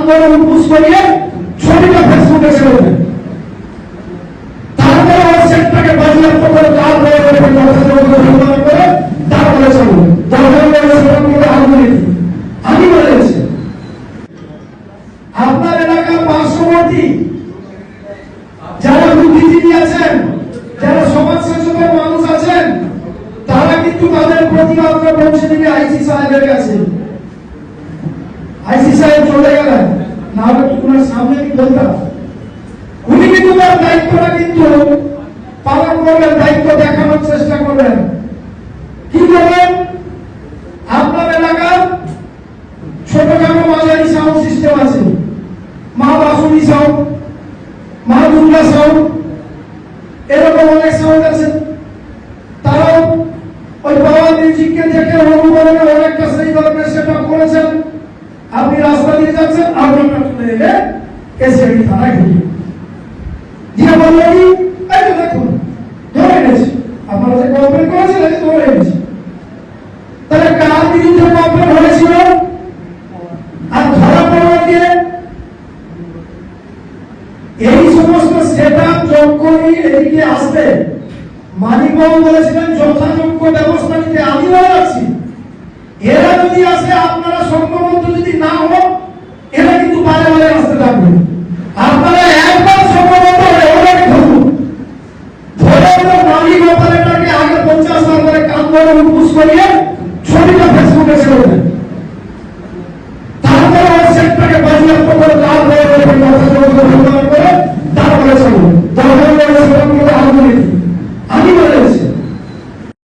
করে উঠবুস করিয়ে ছবিটা ফেসবুকে ছেড়ে দেন। তারপরে ওই সেটটাকে বাজেয়াপ্ত করে তারপরে করে তারপরে চলবে আমি বলেছি আপনার এলাকার পার্শ্ববর্তী যারা বুদ্ধিজীবী আছেন, যারা সমাজ সচেতন মানুষ আছেন, তারা কিন্তু তাদের প্রতিবাদটা পৌঁছে দিবে আইসি সাহেবের কাছে। আইসি সাহেব চলে গেলেন, না হলে ওনার সামনে কি বলতাম, উনি কিন্তু তার দায়িত্বটা কিন্তু পালন করবেন, দায়িত্ব দেখানোর চেষ্টা করবেন। কি করবেন? আপনার এলাকার ছোটখাটো মাঝারি সাউন্ড সিস্টেম আছে, মা বাসুরি সাউন্ড, মা দুর্গা সাউন্ড, এরকম অনেক সাউন্ড আছে। তারাও ওই পাওয়ার মিউজিককে দেখে অনুকরণে অনেকটা সেই ধরনের সেট আপ করেছেন। আপনি রাস্তা দিয়ে যাচ্ছেন, আপনারটা তুলে এলে এসএডি থানায় দিয়ে বললেন এই তো দেখুন ধরে এনেছি, আপনারা যে কমপ্লেন করেছিলেন ধরে এনেছি। তাহলে কার বিরুদ্ধে কমপ্লেন হয়েছিল আর ধরা পড়া দিয়ে এই সমস্ত সেট আপ যখনই এদিকে আসবে, মানিকবাবু বলেছিলেন যথাযোগ্য ব্যবস্থা নিতে আমি আছি। এরা যদি আসে, আপনারা সংঘবদ্ধ যদি না হোক, এরা কিন্তু বারে বারে আসতে থাকবে। আপনারা একবার সংঘবদ্ধ হলে ওরাকে ধরুন, ধরে ওরা মালিক অপারেটরকে আগে 50 বার করে কান ধরে উঠবুস করিয়ে ছবিটা ফেসবুকে ছেড়ে দেন।